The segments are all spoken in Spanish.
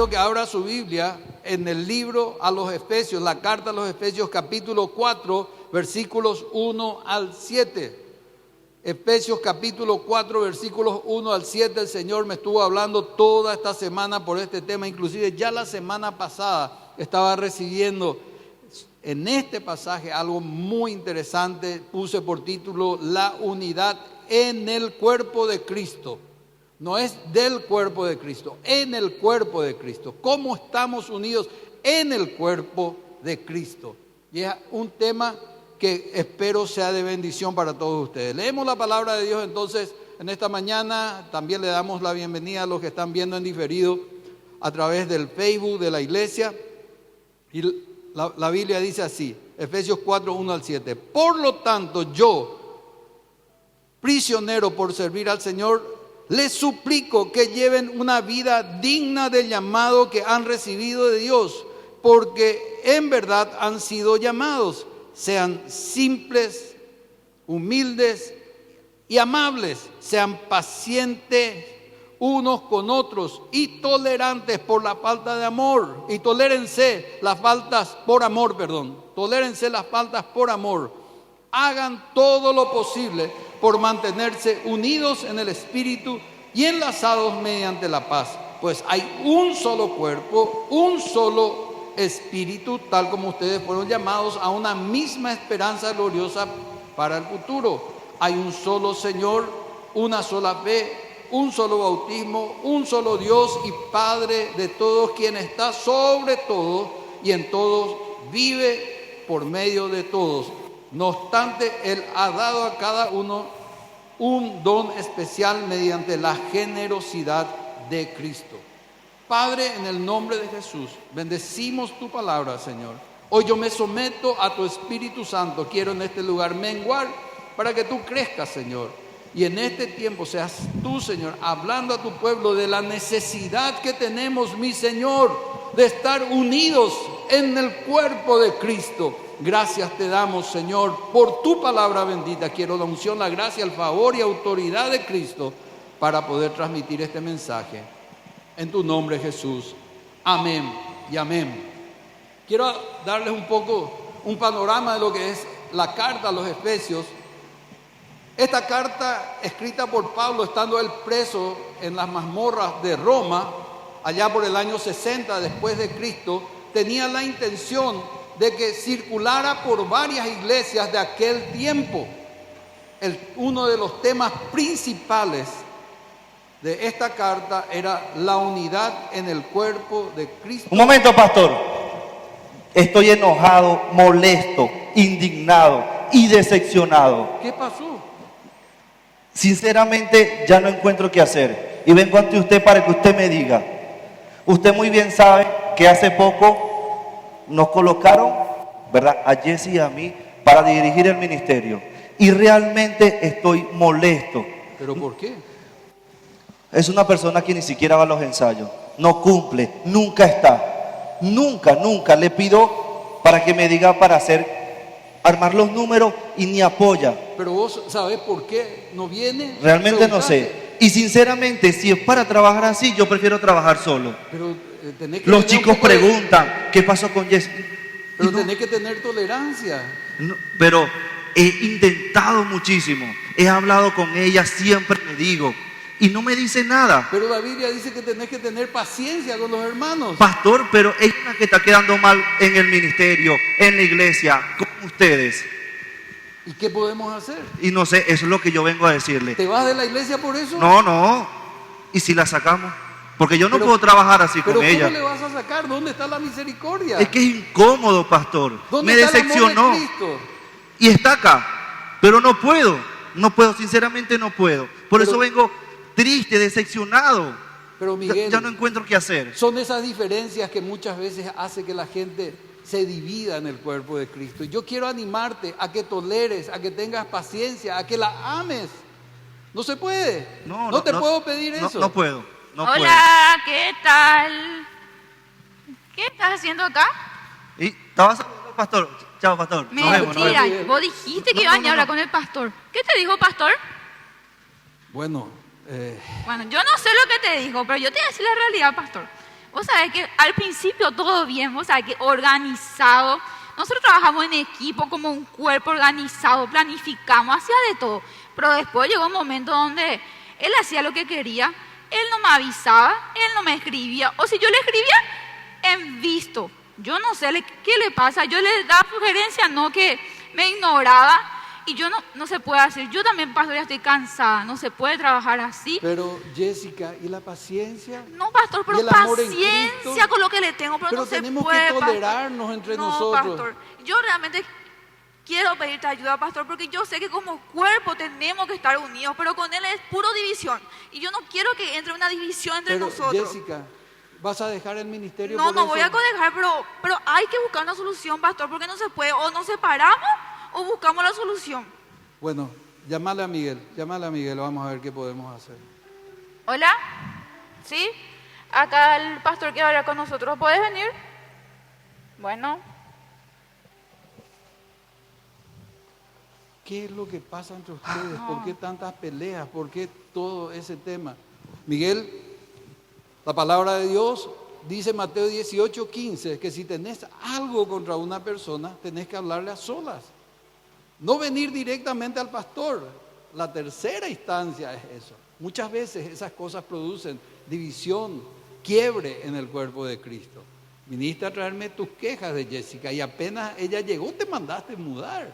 quiero que abra su Biblia en el libro a los Efesios, la carta a los Efesios capítulo 4, versículos 1 al 7. Efesios capítulo 4, versículos 1 al 7. El Señor me estuvo hablando toda esta semana por este tema. Inclusive ya la semana pasada estaba recibiendo en este pasaje algo muy interesante. Puse por título la unidad en el cuerpo de Cristo. No es del cuerpo de Cristo, en el cuerpo de Cristo. ¿Cómo estamos unidos en el cuerpo de Cristo? Y es un tema que espero sea de bendición para todos ustedes. Leemos la palabra de Dios entonces en esta mañana. También le damos la bienvenida a los que están viendo en diferido a través del Facebook de la iglesia. Y la Biblia dice así, Efesios 4, 1 al 7. Por lo tanto, yo, prisionero por servir al Señor, les suplico que lleven una vida digna del llamado que han recibido de Dios, porque en verdad han sido llamados. Sean simples, humildes y amables, sean pacientes unos con otros y tolerantes por la falta de amor. Y tolérense las faltas por amor, Tolérense las faltas por amor. Hagan todo lo posible por mantenerse unidos en el Espíritu y enlazados mediante la paz. Pues hay un solo cuerpo, un solo Espíritu, tal como ustedes fueron llamados a una misma esperanza gloriosa para el futuro. Hay un solo Señor, una sola fe, un solo bautismo, un solo Dios y Padre de todos, quien está sobre todo y en todos, vive por medio de todos. No obstante, Él ha dado a cada uno un don especial mediante la generosidad de Cristo. Padre, en el nombre de Jesús, bendecimos tu palabra, Señor. Hoy yo me someto a tu Espíritu Santo. Quiero en este lugar menguar para que tú crezcas, Señor. Y en este tiempo seas tú, Señor, hablando a tu pueblo de la necesidad que tenemos, mi Señor, de estar unidos en el cuerpo de Cristo. Gracias te damos, Señor, por tu palabra bendita. Quiero la unción, la gracia, el favor y autoridad de Cristo para poder transmitir este mensaje. En tu nombre, Jesús. Amén y amén. Quiero darles un panorama de lo que es la carta a los Efesios. Esta carta, escrita por Pablo, estando él preso en las mazmorras de Roma, allá por el año 60 después de Cristo, tenía la intención de que circulara por varias iglesias de aquel tiempo. Uno de los temas principales de esta carta era la unidad en el cuerpo de Cristo. Un momento, pastor. Estoy enojado, molesto, indignado y decepcionado. ¿Qué pasó? Sinceramente ya no encuentro qué hacer. Y vengo ante usted para que usted me diga. Usted muy bien sabe que hace poco nos colocaron, ¿verdad?, a Jesse y a mí para dirigir el ministerio. Y realmente estoy molesto. ¿Pero por qué? Es una persona que ni siquiera va a los ensayos, no cumple, nunca está, nunca le pido para que me diga para armar los números y ni apoya. Pero vos sabés por qué no viene. Realmente no sé. Y sinceramente, si es para trabajar así, yo prefiero trabajar solo. Pero tenés que los chicos preguntan, ¿qué pasó con Jess? Pero tenés que tener tolerancia. No, pero he intentado muchísimo, he hablado con ella, siempre le digo. Y no me dice nada. Pero la Biblia dice que tenés que tener paciencia con los hermanos. Pastor, pero ella es la que está quedando mal en el ministerio, en la iglesia, con ustedes. ¿Y qué podemos hacer? Y no sé, eso es lo que yo vengo a decirle. ¿Te vas de la iglesia por eso? No. ¿Y si la sacamos? Porque yo no puedo trabajar así con ella. ¿Pero cómo le vas a sacar? ¿Dónde está la misericordia? Es que es incómodo, pastor. ¿Dónde me está decepcionó. el amor de Cristo? Y está acá. Pero no puedo, sinceramente no puedo. Por eso vengo triste, decepcionado. Pero Miguel, ya no encuentro qué hacer. Son esas diferencias que muchas veces hace que la gente se divida en el cuerpo de Cristo. Y yo quiero animarte a que toleres, a que tengas paciencia, a que la ames. No se puede. No te puedo pedir eso. No puedo. Hola, ¿qué tal? ¿Qué estás haciendo acá? Y estaba saludando al pastor. Chao, pastor. Mentira, vos dijiste que ibas a hablar con el pastor. ¿Qué te dijo, pastor? Bueno, Bueno, yo no sé lo que te dijo, pero yo te voy a decir la realidad, pastor. Vos sabés que al principio todo bien, vos sabés que organizado. Nosotros trabajamos en equipo como un cuerpo organizado, planificamos, hacía de todo. Pero después llegó un momento donde él hacía lo que quería, él no me avisaba, él no me escribía. O si yo le escribía, en visto. Yo no sé qué le pasa, yo le daba sugerencias, no, que me ignoraba. Y yo no se puede hacer. Yo también, pastor, ya estoy cansada. No se puede trabajar así. Pero Jessica, ¿y la paciencia? No, pastor, ¿Y pero el amor en paciencia Cristo? con lo que le tengo, pero no se tenemos puede, que pastor. tolerarnos entre No, nosotros. pastor, yo realmente quiero pedirte ayuda, pastor, porque yo sé que como cuerpo tenemos que estar unidos, pero con él es puro división. Y yo no quiero que entre una división entre Pero nosotros. Jessica, ¿vas a dejar el ministerio No, por no eso? voy a dejar, pero hay que buscar una solución, pastor, porque no se puede. O nos separamos o buscamos la solución. Bueno, llámale a Miguel, vamos a ver qué podemos hacer. Hola, ¿sí? Acá el pastor quiere hablar con nosotros. ¿Puedes venir? Bueno. ¿Qué es lo que pasa entre ustedes? ¿Por qué tantas peleas? ¿Por qué todo ese tema? Miguel, la palabra de Dios dice en Mateo 18:15 que si tenés algo contra una persona, tenés que hablarle a solas. No venir directamente al pastor. La tercera instancia es eso. Muchas veces esas cosas producen división, quiebre en el cuerpo de Cristo. Viniste a traerme tus quejas de Jessica y apenas ella llegó te mandaste mudar.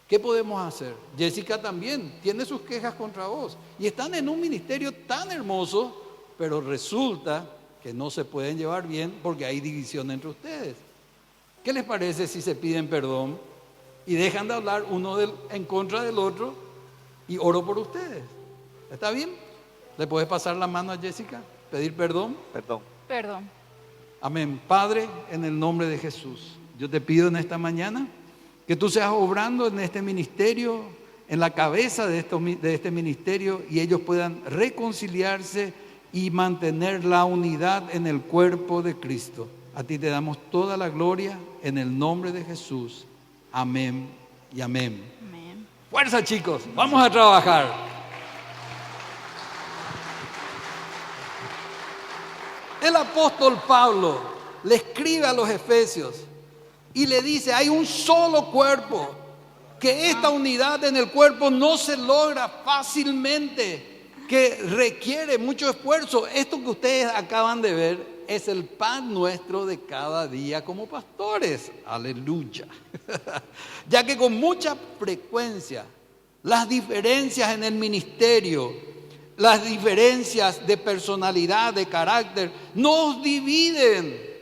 ¿Qué podemos hacer? Jessica también tiene sus quejas contra vos y están en un ministerio tan hermoso, pero resulta que no se pueden llevar bien porque hay división entre ustedes. ¿Qué les parece si se piden perdón y dejan de hablar uno en contra del otro y oro por ustedes? ¿Está bien? ¿Le puedes pasar la mano a Jessica? ¿Pedir perdón? Perdón. Perdón. Amén. Padre, en el nombre de Jesús, yo te pido en esta mañana que tú seas obrando en este ministerio, en la cabeza de este ministerio, y ellos puedan reconciliarse y mantener la unidad en el cuerpo de Cristo. A ti te damos toda la gloria en el nombre de Jesús. Amén y amén. Amén. Fuerza, chicos, vamos a trabajar. El apóstol Pablo le escribe a los Efesios y le dice, hay un solo cuerpo, que esta unidad en el cuerpo no se logra fácilmente, que requiere mucho esfuerzo. Esto que ustedes acaban de ver es el pan nuestro de cada día como pastores. Aleluya. Ya que con mucha frecuencia las diferencias en el ministerio, las diferencias de personalidad, de carácter, nos dividen.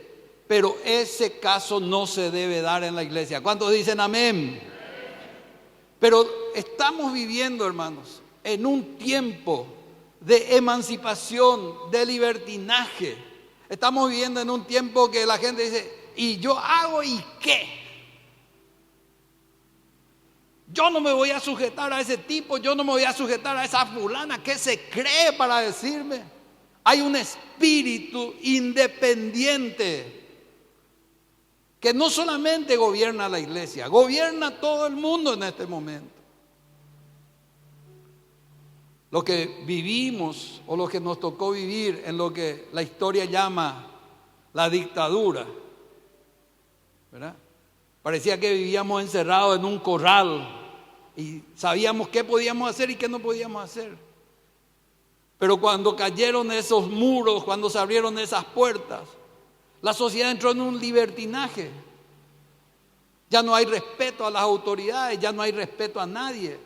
Pero ese caso no se debe dar en la iglesia. ¿Cuántos dicen amén? Pero estamos viviendo, hermanos, en un tiempo de emancipación, de libertinaje. Estamos viviendo en un tiempo que la gente dice, ¿y yo hago y qué? Yo no me voy a sujetar a ese tipo, yo no me voy a sujetar a esa fulana. ¿Qué se cree para decirme? Hay un espíritu independiente que no solamente gobierna la iglesia, gobierna todo el mundo en este momento. Lo que vivimos o lo que nos tocó vivir en lo que la historia llama la dictadura, ¿verdad? Parecía que vivíamos encerrados en un corral y sabíamos qué podíamos hacer y qué no podíamos hacer. Pero cuando cayeron esos muros, cuando se abrieron esas puertas, la sociedad entró en un libertinaje. Ya no hay respeto a las autoridades, ya no hay respeto a nadie.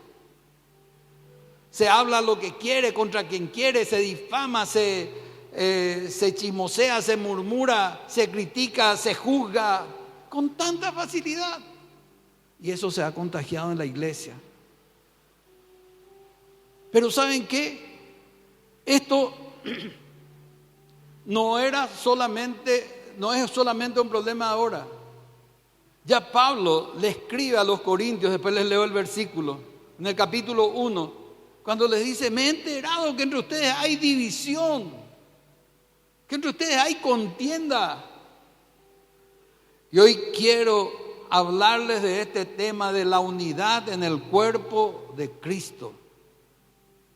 Se habla lo que quiere, contra quien quiere, se difama, se chismosea, se murmura, se critica, se juzga con tanta facilidad. Y eso se ha contagiado en la iglesia. Pero ¿saben qué? Esto no es solamente un problema ahora. Ya Pablo le escribe a los corintios, después les leo el versículo, en el capítulo 1, cuando les dice, me he enterado que entre ustedes hay división, que entre ustedes hay contienda. Y hoy quiero hablarles de este tema de la unidad en el cuerpo de Cristo.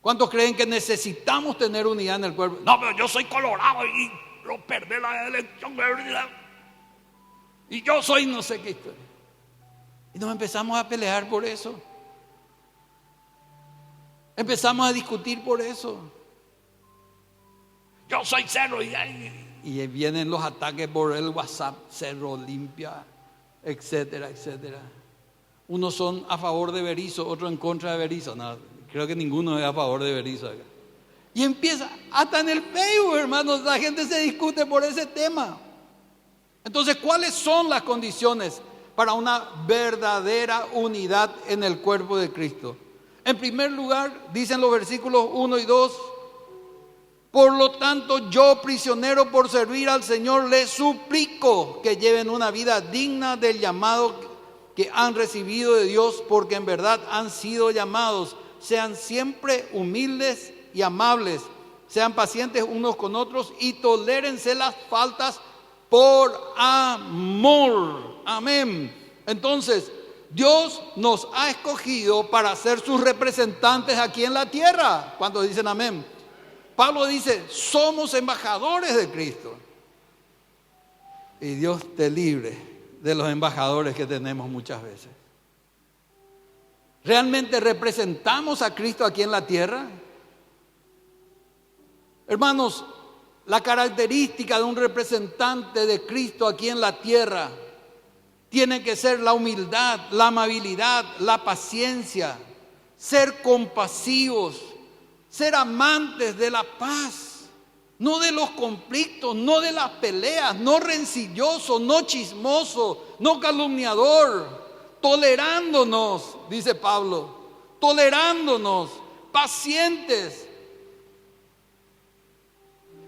¿Cuántos creen que necesitamos tener unidad en el cuerpo? No, pero yo soy colorado y no perder la elección. Y yo soy no sé qué historia. Y nos empezamos a pelear por eso. Empezamos a discutir por eso. Yo soy Cerro. Y vienen los ataques por el WhatsApp, Cerro Limpia, etcétera, etcétera. Unos son a favor de Berizzo, otros en contra de Berizzo. No, creo que ninguno es a favor de Berizzo acá. Y empieza, hasta en el Facebook, hermanos, la gente se discute por ese tema. Entonces, ¿cuáles son las condiciones para una verdadera unidad en el cuerpo de Cristo? En primer lugar, dicen los versículos 1 y 2, por lo tanto, yo, prisionero por servir al Señor, les suplico que lleven una vida digna del llamado que han recibido de Dios, porque en verdad han sido llamados. Sean siempre humildes y amables, sean pacientes unos con otros y tolérense las faltas por amor. Amén. Entonces, Dios nos ha escogido para ser sus representantes aquí en la tierra. ¿Cuántos dicen amén? Pablo dice, somos embajadores de Cristo. Y Dios te libre de los embajadores que tenemos muchas veces. ¿Realmente representamos a Cristo aquí en la tierra? Hermanos, la característica de un representante de Cristo aquí en la tierra tiene que ser la humildad, la amabilidad, la paciencia, ser compasivos, ser amantes de la paz, no de los conflictos, no de las peleas, no rencilloso, no chismoso, no calumniador, tolerándonos, dice Pablo, tolerándonos, pacientes.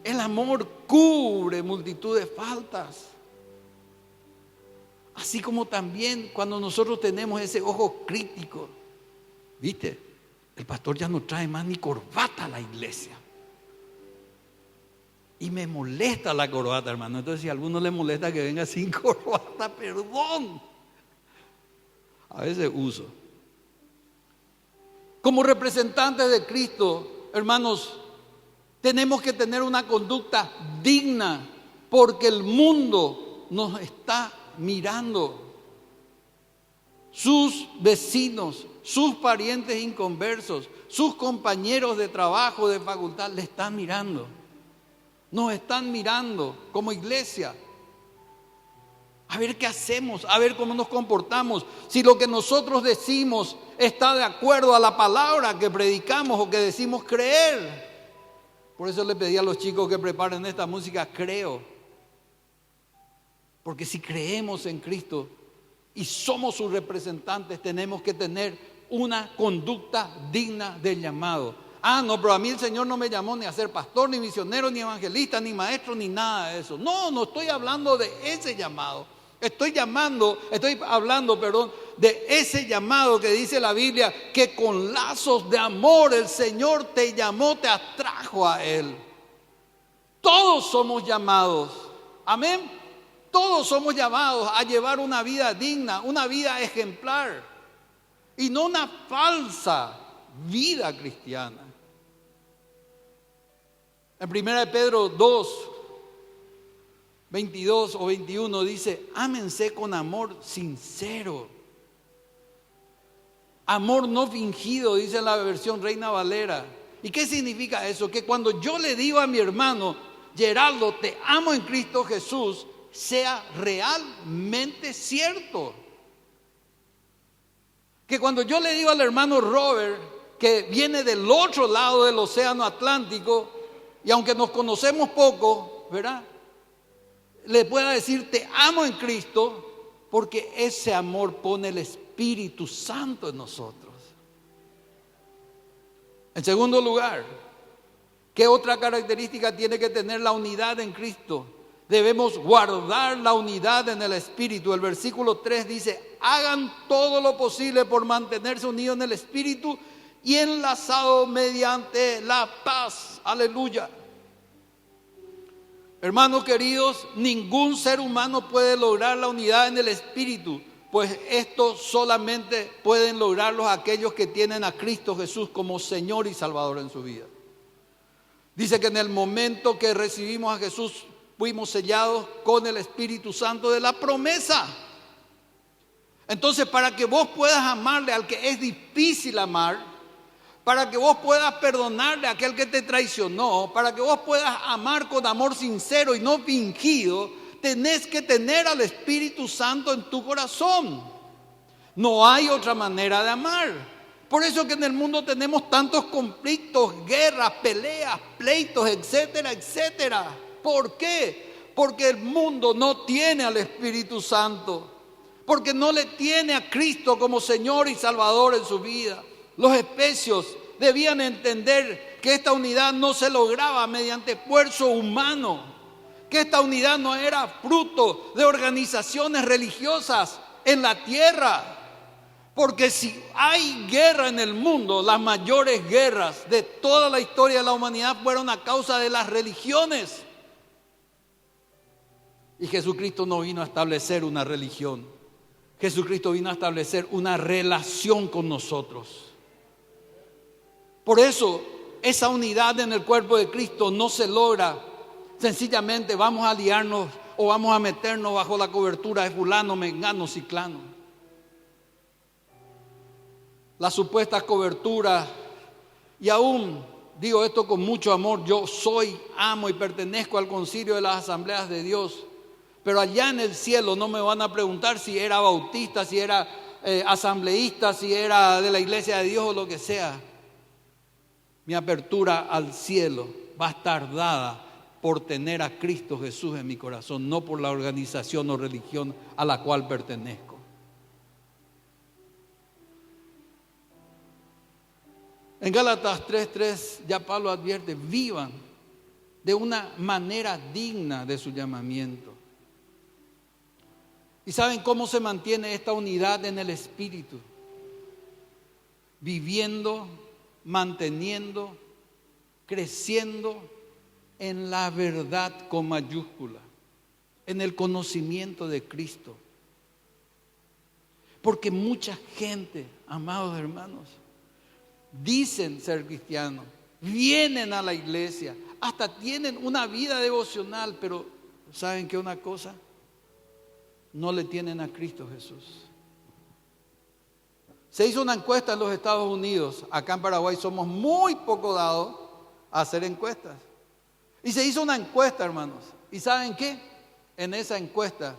El amor cubre multitud de faltas. Así como también cuando nosotros tenemos ese ojo crítico, ¿viste? El pastor ya no trae más ni corbata a la iglesia. Y me molesta la corbata, hermano. Entonces, si a alguno le molesta que venga sin corbata, perdón. A veces uso. Como representantes de Cristo, hermanos, tenemos que tener una conducta digna, porque el mundo nos está mirando. Sus vecinos, sus parientes inconversos, sus compañeros de trabajo, de facultad, le están mirando. Nos están mirando como iglesia. A ver qué hacemos, a ver cómo nos comportamos. Si lo que nosotros decimos está de acuerdo a la palabra que predicamos o que decimos creer. Por eso le pedí a los chicos que preparen esta música, creo. Porque si creemos en Cristo y somos sus representantes, tenemos que tener una conducta digna del llamado. No, pero a mí el Señor no me llamó ni a ser pastor, ni misionero, ni evangelista, ni maestro, ni nada de eso. No estoy hablando de ese llamado. Estoy hablando de ese llamado que dice la Biblia, que con lazos de amor el Señor te llamó, te atrajo a Él. Todos somos llamados, amén. Todos somos llamados a llevar una vida digna, una vida ejemplar, y no una falsa vida cristiana. En 1 Pedro 2, 22 o 21 dice, ámense con amor sincero. Amor no fingido, dice la versión Reina Valera. ¿Y qué significa eso? Que cuando yo le digo a mi hermano, Geraldo, te amo en Cristo Jesús, sea realmente cierto. Que cuando yo le digo al hermano Robert, que viene del otro lado del océano Atlántico, y aunque nos conocemos poco, ¿verdad?, le pueda decir, te amo en Cristo, porque ese amor pone el Espíritu Santo en nosotros. En segundo lugar, ¿qué otra característica tiene que tener la unidad en Cristo? Debemos guardar la unidad en el Espíritu. El versículo 3 dice, hagan todo lo posible por mantenerse unidos en el Espíritu y enlazados mediante la paz. Aleluya. Hermanos queridos, ningún ser humano puede lograr la unidad en el Espíritu, pues esto solamente pueden lograrlo aquellos que tienen a Cristo Jesús como Señor y Salvador en su vida. Dice que en el momento que recibimos a Jesús fuimos sellados con el Espíritu Santo de la promesa. Entonces, para que vos puedas amarle al que es difícil amar, para que vos puedas perdonarle a aquel que te traicionó, para que vos puedas amar con amor sincero y no fingido, tenés que tener al Espíritu Santo en tu corazón. No hay otra manera de amar. Por eso que en el mundo tenemos tantos conflictos, guerras, peleas, pleitos, etcétera, etcétera. ¿Por qué? Porque el mundo no tiene al Espíritu Santo. Porque no le tiene a Cristo como Señor y Salvador en su vida. Los efesios debían entender que esta unidad no se lograba mediante esfuerzo humano, que esta unidad no era fruto de organizaciones religiosas en la tierra. Porque si hay guerra en el mundo, las mayores guerras de toda la historia de la humanidad fueron a causa de las religiones. Y Jesucristo no vino a establecer una religión. Jesucristo vino a establecer una relación con nosotros. Por eso, esa unidad en el cuerpo de Cristo no se logra sencillamente vamos a liarnos o vamos a meternos bajo la cobertura de fulano, mengano, ciclano. Las supuestas coberturas, y aún digo esto con mucho amor, yo amo y pertenezco al concilio de las asambleas de Dios. Pero allá en el cielo no me van a preguntar si era bautista, si era asambleísta, si era de la iglesia de Dios o lo que sea. Mi apertura al cielo va a estar dada por tener a Cristo Jesús en mi corazón, no por la organización o religión a la cual pertenezco. En Gálatas 3:3 ya Pablo advierte, vivan de una manera digna de su llamamiento. ¿Y saben cómo se mantiene esta unidad en el Espíritu? Viviendo, manteniendo, creciendo en la verdad con mayúscula, en el conocimiento de Cristo. Porque mucha gente, amados hermanos, dicen ser cristianos, vienen a la iglesia, hasta tienen una vida devocional, pero ¿saben qué una cosa? No le tienen a Cristo Jesús. Se hizo una encuesta en los Estados Unidos. Acá en Paraguay somos muy poco dados a hacer encuestas. Y se hizo una encuesta, hermanos. ¿Y saben qué? En esa encuesta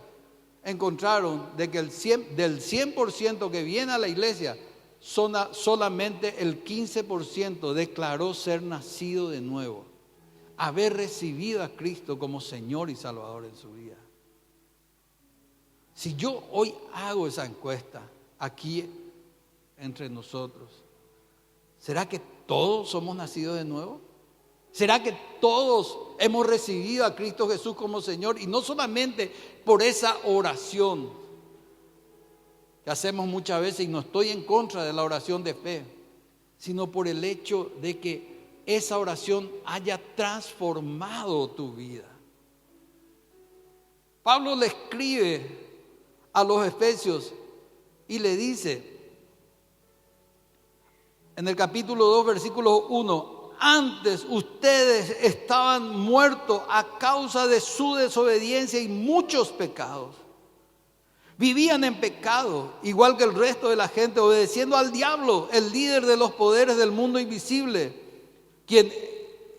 encontraron de que del 100% que viene a la iglesia, solamente el 15% declaró ser nacido de nuevo, haber recibido a Cristo como Señor y Salvador en su vida. Si yo hoy hago esa encuesta aquí entre nosotros, ¿será que todos somos nacidos de nuevo? ¿Será que todos hemos recibido a Cristo Jesús como Señor? Y no solamente por esa oración que hacemos muchas veces, y no estoy en contra de la oración de fe, sino por el hecho de que esa oración haya transformado tu vida. Pablo le escribe a los efesios y le dice en el capítulo 2 versículo 1: antes ustedes estaban muertos a causa de su desobediencia y muchos pecados. Vivían en pecado, igual que el resto de la gente, obedeciendo al diablo, el líder de los poderes del mundo invisible, quien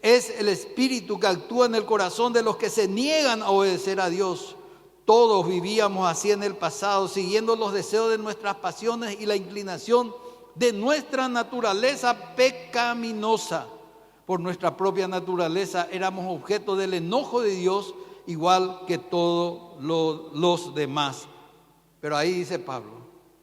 es el espíritu que actúa en el corazón de los que se niegan a obedecer a Dios. Todos vivíamos así en el pasado, siguiendo los deseos de nuestras pasiones y la inclinación de nuestra naturaleza pecaminosa. Por nuestra propia naturaleza éramos objeto del enojo de Dios, igual que todos los demás. Pero ahí dice Pablo: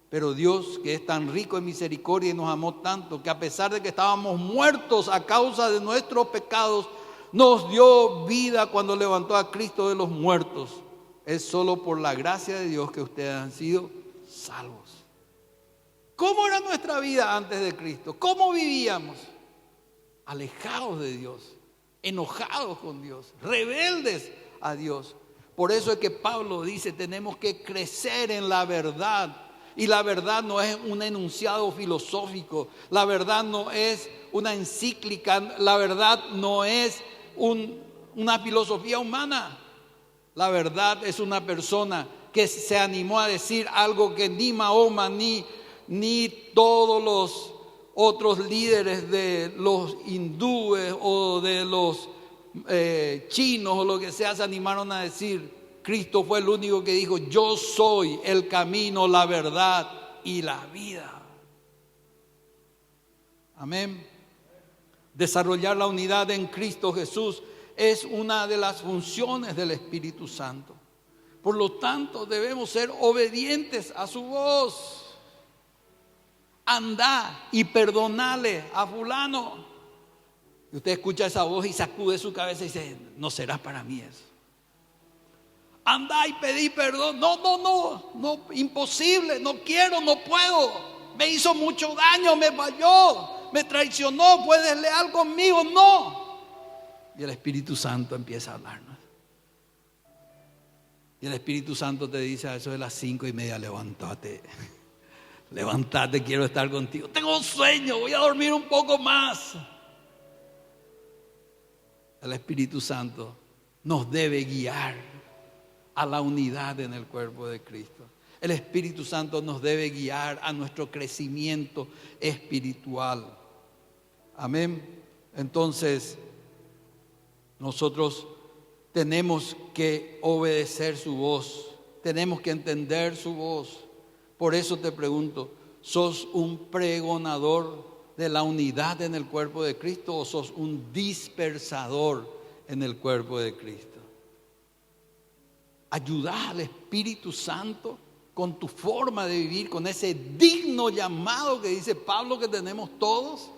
pero Dios, que es tan rico en misericordia y nos amó tanto, que a pesar de que estábamos muertos a causa de nuestros pecados, nos dio vida cuando levantó a Cristo de los muertos. Es solo por la gracia de Dios que ustedes han sido salvos. ¿Cómo era nuestra vida antes de Cristo? ¿Cómo vivíamos? Alejados de Dios, enojados con Dios, rebeldes a Dios. Por eso es que Pablo dice: tenemos que crecer en la verdad. Y la verdad no es un enunciado filosófico, la verdad no es una encíclica, la verdad no es una filosofía humana. La verdad es una persona que se animó a decir algo que ni Mahoma ni todos los otros líderes de los hindúes o de los chinos o lo que sea se animaron a decir. Cristo fue el único que dijo: yo soy el camino, la verdad y la vida. Amén. Desarrollar la unidad en Cristo Jesús es una de las funciones del Espíritu Santo. Por lo tanto, debemos ser obedientes a su voz. Andá y perdonale a fulano. Y usted escucha esa voz y sacude su cabeza y dice: no será para mí eso. Andá y pedí perdón. No, imposible, no quiero, no puedo. Me hizo mucho daño, me falló, me traicionó, fue desleal conmigo. No. Y el Espíritu Santo empieza a hablarnos. Y el Espíritu Santo te dice a eso de las 5:30: levántate. Levántate, quiero estar contigo. Tengo un sueño, voy a dormir un poco más. El Espíritu Santo nos debe guiar a la unidad en el cuerpo de Cristo. El Espíritu Santo nos debe guiar a nuestro crecimiento espiritual. Amén. Entonces, nosotros tenemos que obedecer su voz. Tenemos que entender su voz. Por eso te pregunto: ¿sos un pregonador de la unidad en el cuerpo de Cristo o sos un dispersador en el cuerpo de Cristo? ¿Ayudás al Espíritu Santo con tu forma de vivir, con ese digno llamado que dice Pablo que tenemos todos?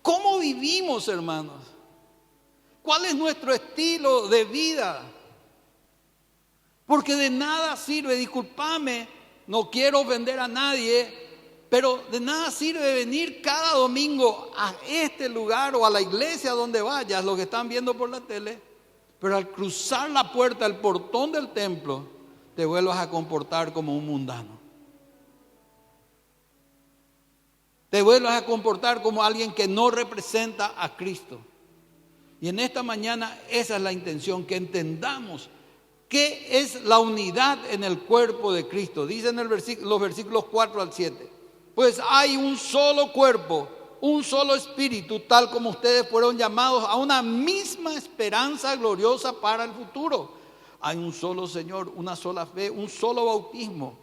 ¿Cómo vivimos, hermanos? ¿Cuál es nuestro estilo de vida? Porque de nada sirve, discúlpame, no quiero ofender a nadie, pero de nada sirve venir cada domingo a este lugar o a la iglesia donde vayas, los que están viendo por la tele, pero al cruzar la puerta, el portón del templo, te vuelvas a comportar como un mundano. Te vuelvas a comportar como alguien que no representa a Cristo. Y en esta mañana esa es la intención, que entendamos qué es la unidad en el cuerpo de Cristo. Dicen los versículos 4 al 7. Pues hay un solo cuerpo, un solo espíritu, tal como ustedes fueron llamados a una misma esperanza gloriosa para el futuro. Hay un solo Señor, una sola fe, un solo bautismo,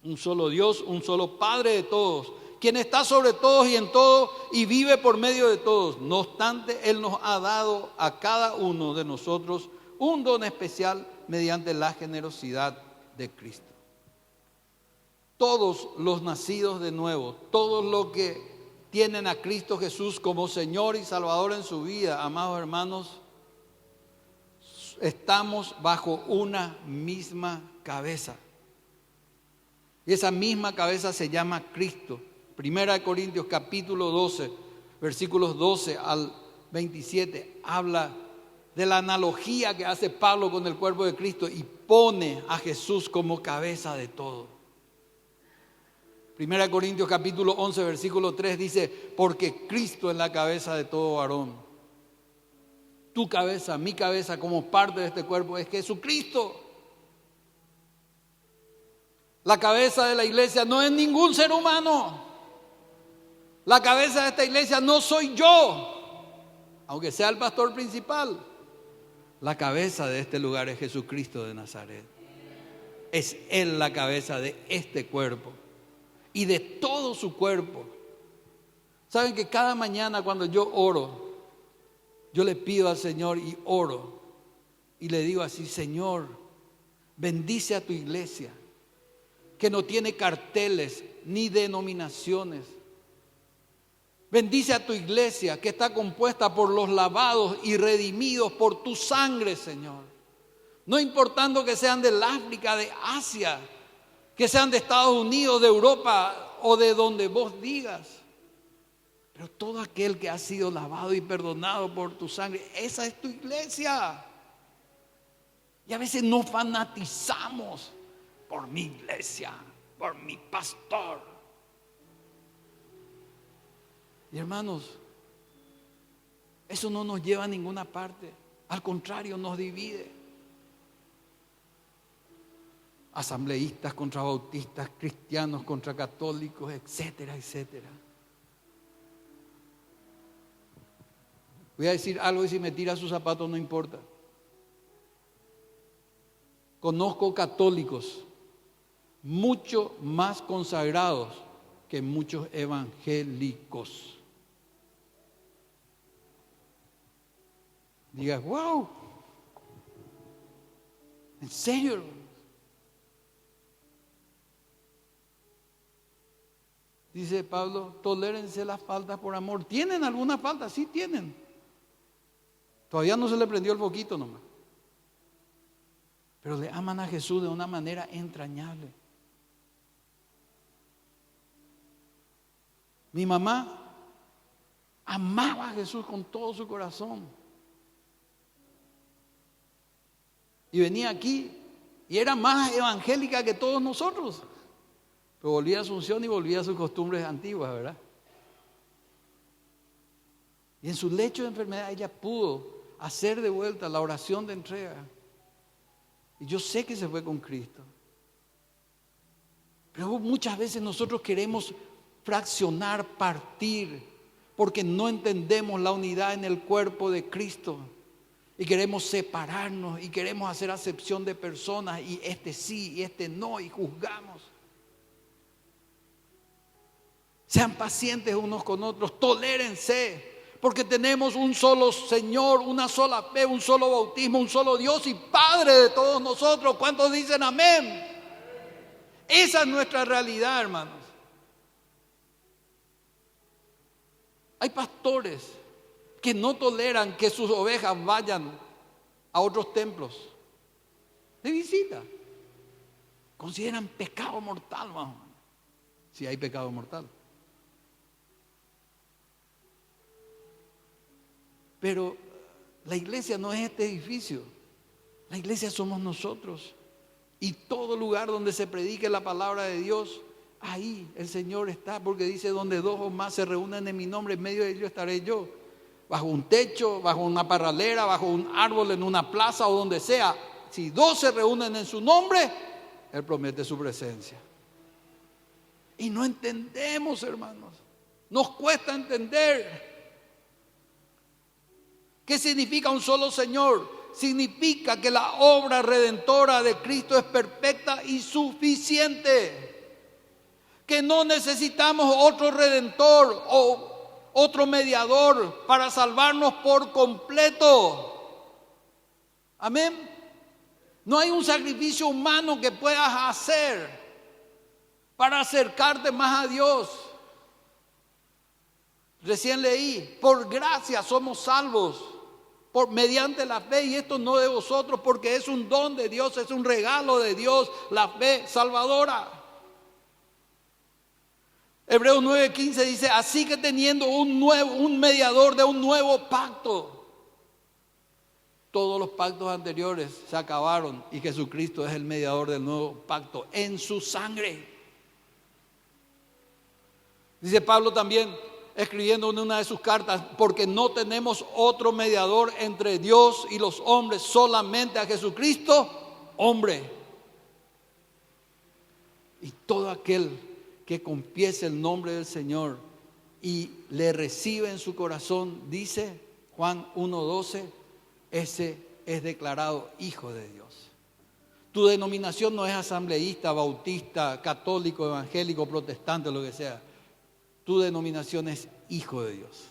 un solo Dios, un solo Padre de todos, quien está sobre todos y en todo y vive por medio de todos. No obstante, Él nos ha dado a cada uno de nosotros un don especial mediante la generosidad de Cristo. Todos los nacidos de nuevo, todos los que tienen a Cristo Jesús como Señor y Salvador en su vida, amados hermanos, estamos bajo una misma cabeza. Y esa misma cabeza se llama Cristo. 1 Corintios capítulo 12, versículos 12 al 27, habla de la analogía que hace Pablo con el cuerpo de Cristo y pone a Jesús como cabeza de todo. 1 Corintios capítulo 11, versículo 3 dice: porque Cristo es la cabeza de todo varón. Tu cabeza, mi cabeza como parte de este cuerpo es Jesucristo. La cabeza de la iglesia no es ningún ser humano. La cabeza de esta iglesia no soy yo, aunque sea el pastor principal. La cabeza de este lugar es Jesucristo de Nazaret. Es Él la cabeza de este cuerpo y de todo su cuerpo. Saben que cada mañana cuando yo oro, yo le pido al Señor y oro y le digo así: Señor, bendice a tu iglesia, que no tiene carteles ni denominaciones. Bendice a tu iglesia, que está compuesta por los lavados y redimidos por tu sangre, Señor. No importando que sean del África, de Asia, que sean de Estados Unidos, de Europa o de donde vos digas. Pero todo aquel que ha sido lavado y perdonado por tu sangre, esa es tu iglesia. Y a veces nos fanatizamos por mi iglesia, por mi pastor. Y hermanos, eso no nos lleva a ninguna parte. Al contrario, nos divide. asambleístas contra bautistas, cristianos contra católicos, etcétera, etcétera. Voy a decir algo y si me tira sus zapatos no importa. Conozco católicos mucho más consagrados que muchos evangélicos. Digas, wow, ¿en serio, hermanos? Dice Pablo, tolérense las faltas por amor. ¿Tienen alguna falta? Sí tienen. Todavía no se le prendió el foquito nomás. Pero le aman a Jesús de una manera entrañable. Mi mamá amaba a Jesús con todo su corazón. Y venía aquí y era más evangélica que todos nosotros. Pero volvía a Asunción y volvía a sus costumbres antiguas, ¿verdad? Y en su lecho de enfermedad ella pudo hacer de vuelta la oración de entrega. Y yo sé que se fue con Cristo. Pero muchas veces nosotros queremos fraccionar, partir, porque no entendemos la unidad en el cuerpo de Cristo. Y queremos separarnos y queremos hacer acepción de personas y este sí y este no y juzgamos. Sean pacientes unos con otros, tolérense. Porque tenemos un solo Señor, una sola fe, un solo bautismo, un solo Dios y Padre de todos nosotros. ¿Cuántos dicen amén? Esa es nuestra realidad, hermanos. Hay pastores que no toleran que sus ovejas vayan a otros templos de visita. Consideran pecado mortal, hermano. Si hay pecado mortal. Pero la iglesia no es este edificio. La iglesia somos nosotros. Y todo lugar donde se predique la palabra de Dios, ahí el Señor está. Porque dice, donde dos o más se reúnen en mi nombre, en medio de ellos estaré yo. Bajo un techo, bajo una parralera, bajo un árbol, en una plaza o donde sea. Si dos se reúnen en su nombre, Él promete su presencia. Y no entendemos, hermanos. Nos cuesta entender. ¿Qué significa un solo Señor? Significa que la obra redentora de Cristo es perfecta y suficiente. Que no necesitamos otro redentor o otro mediador para salvarnos por completo. Amén. No hay un sacrificio humano que puedas hacer para acercarte más a Dios. Recién leí, por gracia somos salvos. Mediante la fe, y esto no de vosotros, porque es un don de Dios, es un regalo de Dios, la fe salvadora. Hebreos 9:15 dice, así que teniendo un mediador de un nuevo pacto, todos los pactos anteriores se acabaron y Jesucristo es el mediador del nuevo pacto en su sangre. Dice Pablo también, escribiendo en una de sus cartas, porque no tenemos otro mediador entre Dios y los hombres, solamente a Jesucristo, hombre. Y todo aquel que confiese el nombre del Señor y le recibe en su corazón, dice Juan 1:12, ese es declarado hijo de Dios. Tu denominación no es asambleísta, bautista, católico, evangélico, protestante, lo que sea. Tu denominación es hijo de Dios.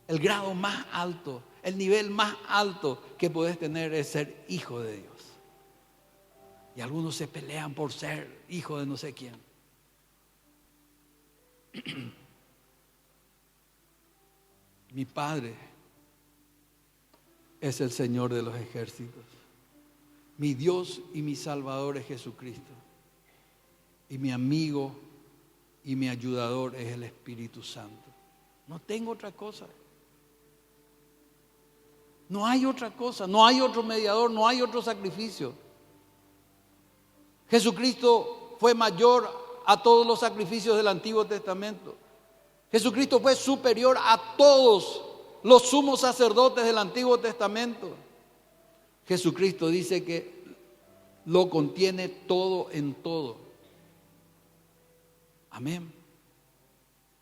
El grado más alto, el nivel más alto que puedes tener es ser hijo de Dios. Y algunos se pelean por ser hijo de no sé quién. Mi Padre es el Señor de los ejércitos. Mi Dios y mi Salvador es Jesucristo. Y mi amigo y mi ayudador es el Espíritu Santo. No tengo otra cosa. No hay otra cosa, no hay otro mediador, no hay otro sacrificio. Jesucristo fue mayor a todos los sacrificios del Antiguo Testamento. Jesucristo fue superior a todos los sumos sacerdotes del Antiguo Testamento. Jesucristo dice que lo contiene todo en todo. Amén.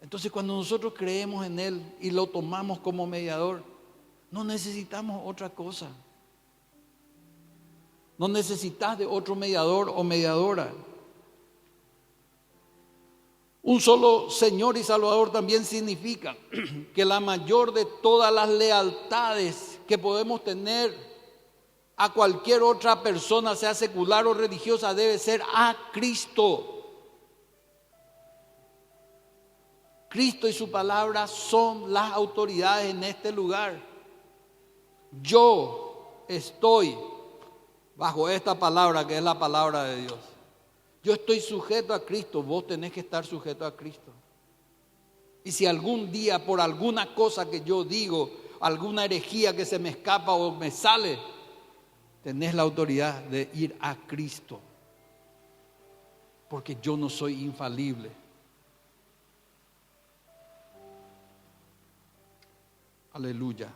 Entonces cuando nosotros creemos en Él y lo tomamos como mediador, no necesitamos otra cosa. No necesitas de otro mediador o mediadora. Un solo Señor y Salvador también significa que la mayor de todas las lealtades que podemos tener a cualquier otra persona, sea secular o religiosa, debe ser a Cristo. Cristo y su palabra son las autoridades en este lugar. Yo estoy bajo esta palabra que es la palabra de Dios. Yo estoy sujeto a Cristo, vos tenés que estar sujeto a Cristo. Y si algún día por alguna cosa que yo digo, alguna herejía que se me escapa o me sale, tenés la autoridad de ir a Cristo. Porque yo no soy infalible. Aleluya.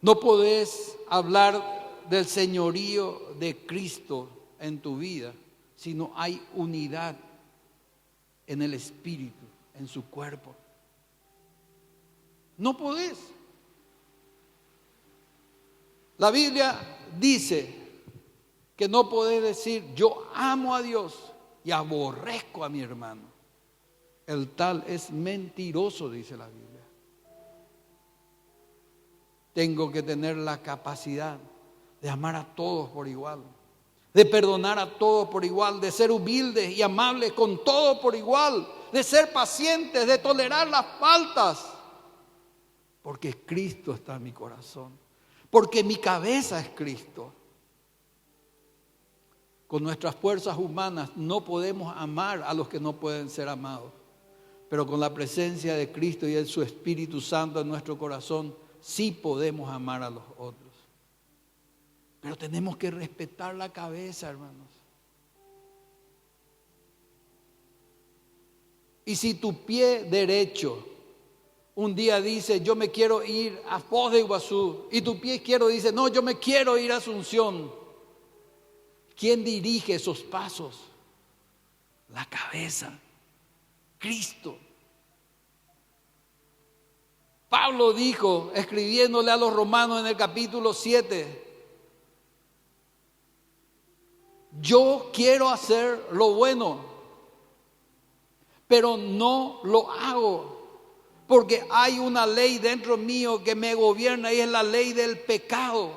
No podés hablar del señorío de Cristo en tu vida si no hay unidad en el Espíritu, en su cuerpo. No podés. La Biblia dice que no podés decir yo amo a Dios y aborrezco a mi hermano. El tal es mentiroso, dice la Biblia. Tengo que tener la capacidad de amar a todos por igual, de perdonar a todos por igual, de ser humildes y amables con todos por igual, de ser pacientes, de tolerar las faltas, porque Cristo está en mi corazón, porque mi cabeza es Cristo. Con nuestras fuerzas humanas no podemos amar a los que no pueden ser amados, pero con la presencia de Cristo y de su Espíritu Santo en nuestro corazón, sí podemos amar a los otros. Pero tenemos que respetar la cabeza, hermanos. Y si tu pie derecho un día dice, yo me quiero ir a Foz de Iguazú, y tu pie izquierdo dice, no, yo me quiero ir a Asunción, ¿quién dirige esos pasos? La cabeza, Cristo. Pablo dijo, escribiéndole a los romanos en el capítulo 7, yo quiero hacer lo bueno, pero no lo hago, porque hay una ley dentro mío que me gobierna y es la ley del pecado.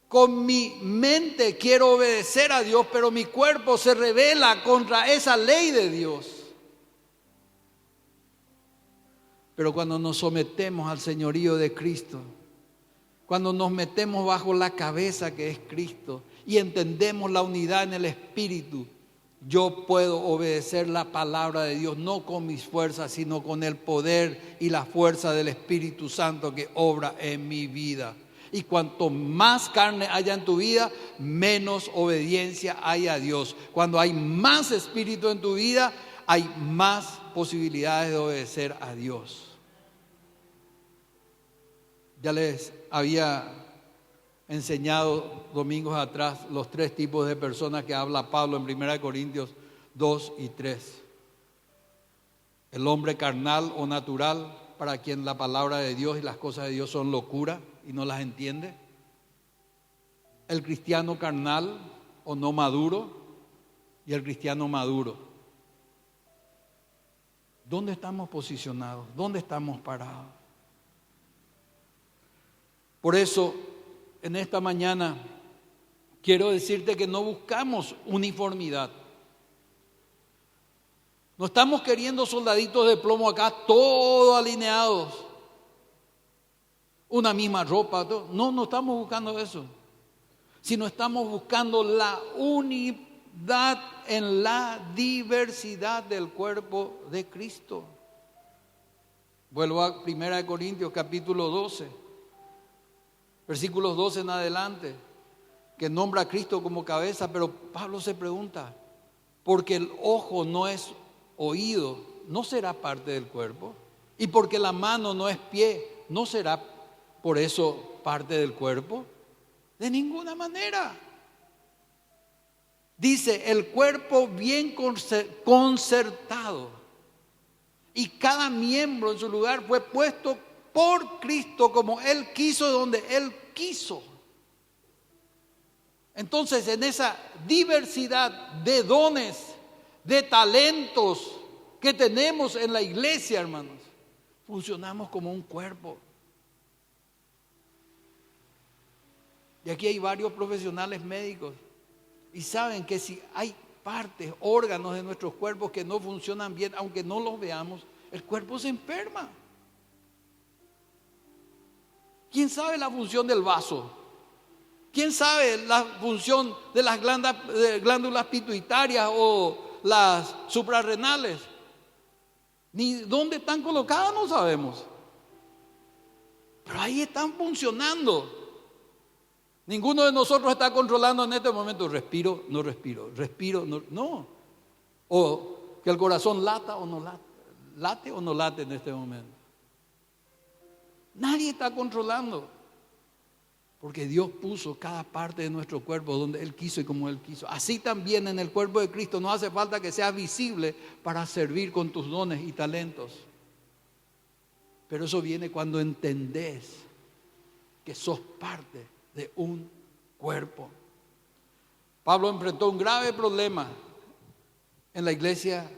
Con mi mente quiero obedecer a Dios, pero mi cuerpo se rebela contra esa ley de Dios. Pero cuando nos sometemos al señorío de Cristo, cuando nos metemos bajo la cabeza que es Cristo y entendemos la unidad en el Espíritu, yo puedo obedecer la palabra de Dios, no con mis fuerzas, sino con el poder y la fuerza del Espíritu Santo que obra en mi vida. Y cuanto más carne haya en tu vida, menos obediencia hay a Dios. Cuando hay más Espíritu en tu vida, hay más posibilidades de obedecer a Dios. Ya les había enseñado domingos atrás los 3 tipos de personas que habla Pablo en 1 Corintios 2 y 3. El hombre carnal o natural, para quien la palabra de Dios y las cosas de Dios son locura y no las entiende. El cristiano carnal o no maduro y el cristiano maduro. ¿Dónde estamos posicionados? ¿Dónde estamos parados? Por eso, en esta mañana, quiero decirte que no buscamos uniformidad. No estamos queriendo soldaditos de plomo acá, todos alineados. Una misma ropa. No estamos buscando eso. Sino estamos buscando la unidad en la diversidad del cuerpo de Cristo. Vuelvo a 1 Corintios capítulo 12. Versículos 12 en adelante, que nombra a Cristo como cabeza, pero Pablo se pregunta, porque el ojo no es oído, ¿no será parte del cuerpo? Y porque la mano no es pie, ¿no será por eso parte del cuerpo? De ninguna manera. Dice, el cuerpo bien concertado y cada miembro en su lugar fue puesto por Cristo como Él quiso, donde Él quiso. Entonces, en esa diversidad de dones, de talentos que tenemos en la iglesia, hermanos, funcionamos como un cuerpo. Y aquí hay varios profesionales médicos y saben que si hay partes, órganos de nuestros cuerpos que no funcionan bien, aunque no los veamos, el cuerpo se enferma. ¿Quién sabe la función del vaso? ¿Quién sabe la función de las glándulas pituitarias o las suprarrenales? Ni dónde están colocadas no sabemos. Pero ahí están funcionando. Ninguno de nosotros está controlando en este momento, respiro, no respiro, no. O que el corazón lata o no late o no late en este momento. Nadie está controlando. Porque Dios puso cada parte de nuestro cuerpo donde Él quiso y como Él quiso. Así también en el cuerpo de Cristo no hace falta que seas visible para servir con tus dones y talentos. Pero eso viene cuando entendés que sos parte de un cuerpo. Pablo enfrentó un grave problema en la iglesia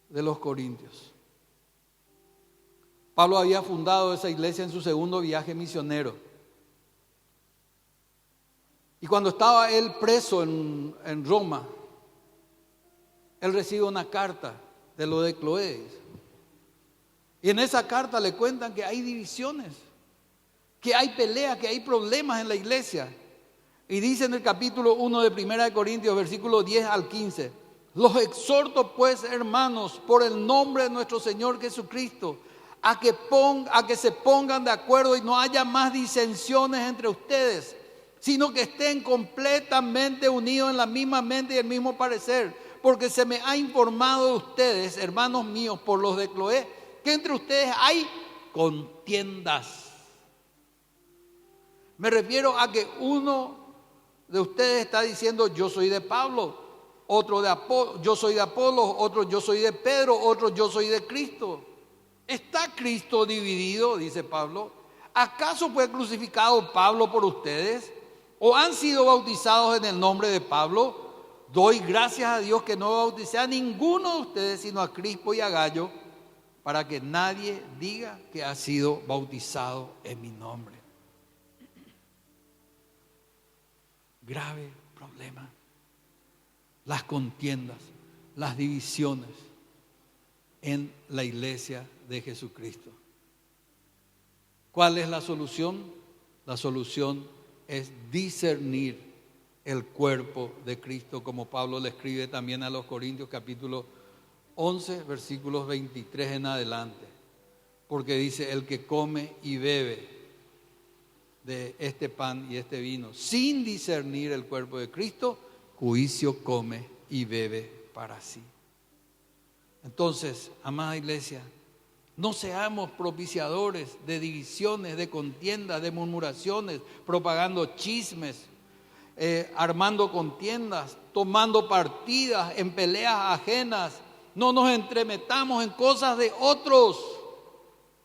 de los Corintios. Pablo había fundado esa iglesia en su segundo viaje misionero. Y cuando estaba él preso en Roma, él recibe una carta de lo de Cloé. Y en esa carta le cuentan que hay divisiones, que hay peleas, que hay problemas en la iglesia. Y dice en el capítulo 1 de 1 Corintios, versículo 10 al 15, los exhorto pues, hermanos, por el nombre de nuestro Señor Jesucristo, a que se pongan de acuerdo y no haya más disensiones entre ustedes, sino que estén completamente unidos en la misma mente y el mismo parecer, porque se me ha informado de ustedes, hermanos míos, por los de Cloé, que entre ustedes hay contiendas. Me refiero a que uno de ustedes está diciendo yo soy de Pablo, otro de yo soy de Apolo, otro yo soy de Pedro, otro yo soy de Cristo. ¿Está Cristo dividido? Dice Pablo. ¿Acaso fue crucificado Pablo por ustedes? ¿O han sido bautizados en el nombre de Pablo? Doy gracias a Dios que no bauticé a ninguno de ustedes, sino a Crispo y a Gallo, para que nadie diga que ha sido bautizado en mi nombre. Grave problema. Las contiendas, las divisiones en la iglesia de Jesucristo. ¿Cuál es la solución? La solución es discernir el cuerpo de Cristo, como Pablo le escribe también a los Corintios capítulo 11, versículos 23 en adelante. Porque dice, el que come y bebe de este pan y este vino, sin discernir el cuerpo de Cristo, juicio come y bebe para sí. Entonces, amada iglesia, no seamos propiciadores de divisiones, de contiendas, de murmuraciones, propagando chismes, armando contiendas, tomando partidas en peleas ajenas. No nos entremetamos en cosas de otros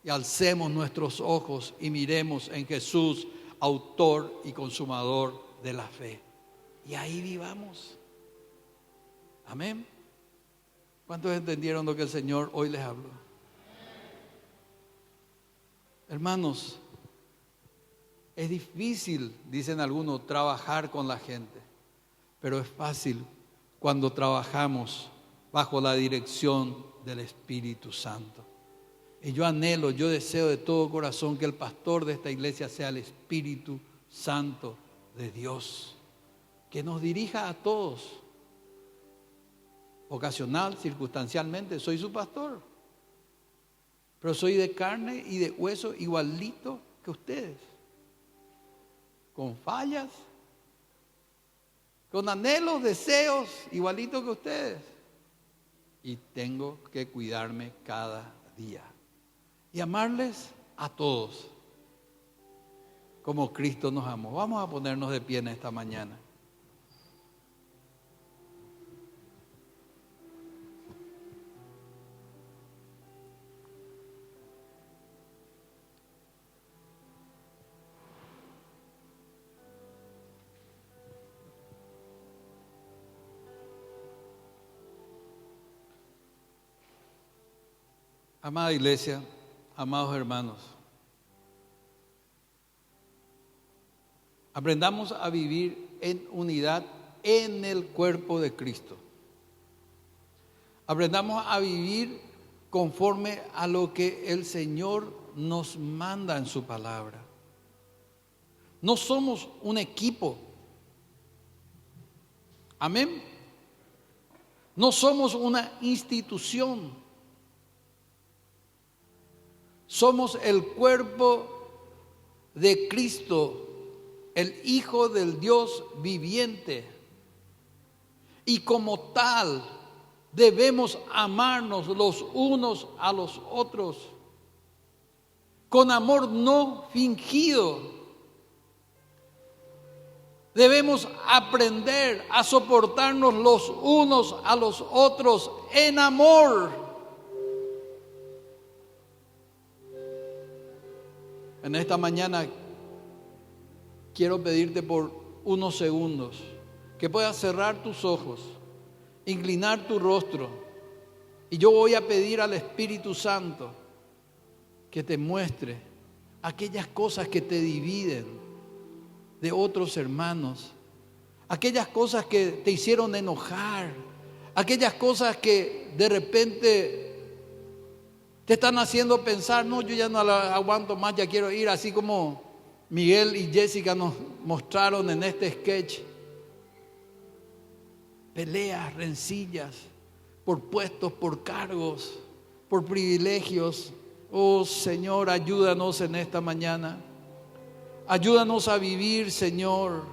y alcemos nuestros ojos y miremos en Jesús, autor y consumador de la fe. Y ahí vivamos. Amén. ¿Cuántos entendieron lo que el Señor hoy les habló? Hermanos, es difícil, dicen algunos, trabajar con la gente, pero es fácil cuando trabajamos bajo la dirección del Espíritu Santo. Y yo anhelo, yo deseo de todo corazón que el pastor de esta iglesia sea el Espíritu Santo de Dios, que nos dirija a todos. Ocasional, circunstancialmente, soy su pastor, pero soy de carne y de hueso igualito que ustedes, con fallas, con anhelos, deseos, igualito que ustedes, y tengo que cuidarme cada día y amarles a todos, como Cristo nos amó. Vamos a ponernos de pie en esta mañana. Amada iglesia, amados hermanos, aprendamos a vivir en unidad en el cuerpo de Cristo. Aprendamos a vivir conforme a lo que el Señor nos manda en su palabra. No somos un equipo. Amén. No somos una institución. Somos el cuerpo de Cristo, el Hijo del Dios viviente. Y como tal, debemos amarnos los unos a los otros, con amor no fingido. Debemos aprender a soportarnos los unos a los otros en amor. En esta mañana quiero pedirte por unos segundos que puedas cerrar tus ojos, inclinar tu rostro, y yo voy a pedir al Espíritu Santo que te muestre aquellas cosas que te dividen de otros hermanos, aquellas cosas que te hicieron enojar, aquellas cosas que de repente te están haciendo pensar, no, yo ya no la aguanto más, ya quiero ir, así como Miguel y Jessica nos mostraron en este sketch. Peleas, rencillas, por puestos, por cargos, por privilegios. Oh Señor, ayúdanos en esta mañana. Ayúdanos a vivir, Señor,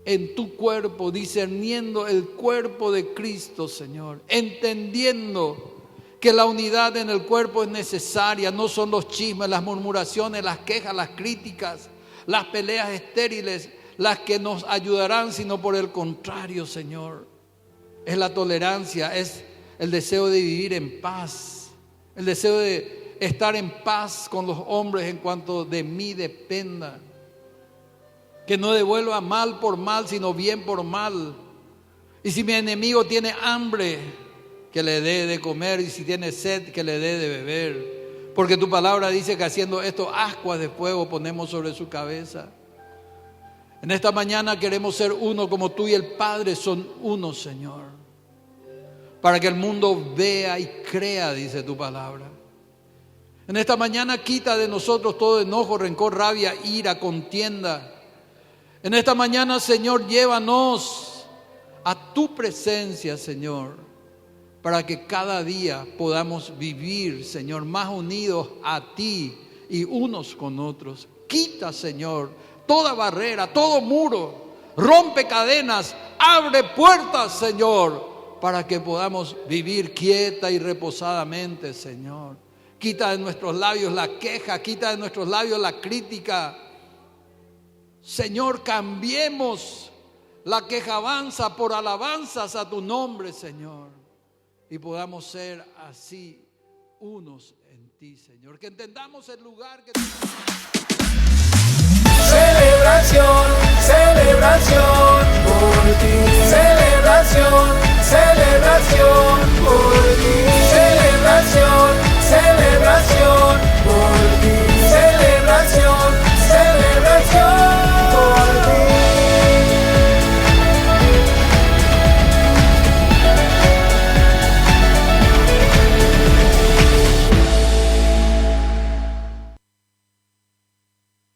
en tu cuerpo, discerniendo el cuerpo de Cristo, Señor, entendiendo que la unidad en el cuerpo es necesaria. No son los chismes, las murmuraciones, las quejas, las críticas, las peleas estériles las que nos ayudarán, sino por el contrario, Señor, es la tolerancia, es el deseo de vivir en paz, el deseo de estar en paz con los hombres en cuanto de mí dependa, que no devuelva mal por mal, sino bien por mal. Y si mi enemigo tiene hambre, que le dé de comer, y si tiene sed, que le dé de beber. Porque tu palabra dice que haciendo esto, ascuas de fuego ponemos sobre su cabeza. En esta mañana queremos ser uno como tú y el Padre son uno, Señor. Para que el mundo vea y crea, dice tu palabra. En esta mañana quita de nosotros todo enojo, rencor, rabia, ira, contienda. En esta mañana, Señor, llévanos a tu presencia, Señor, para que cada día podamos vivir, Señor, más unidos a ti y unos con otros. Quita, Señor, toda barrera, todo muro, rompe cadenas, abre puertas, Señor, para que podamos vivir quieta y reposadamente, Señor. Quita de nuestros labios la queja, quita de nuestros labios la crítica. Señor, cambiemos la quejabanza por alabanzas a tu nombre, Señor. Y podamos ser así unos en ti, Señor. Que entendamos el lugar que... Celebración, celebración por ti. Celebración, celebración por ti. Celebración, celebración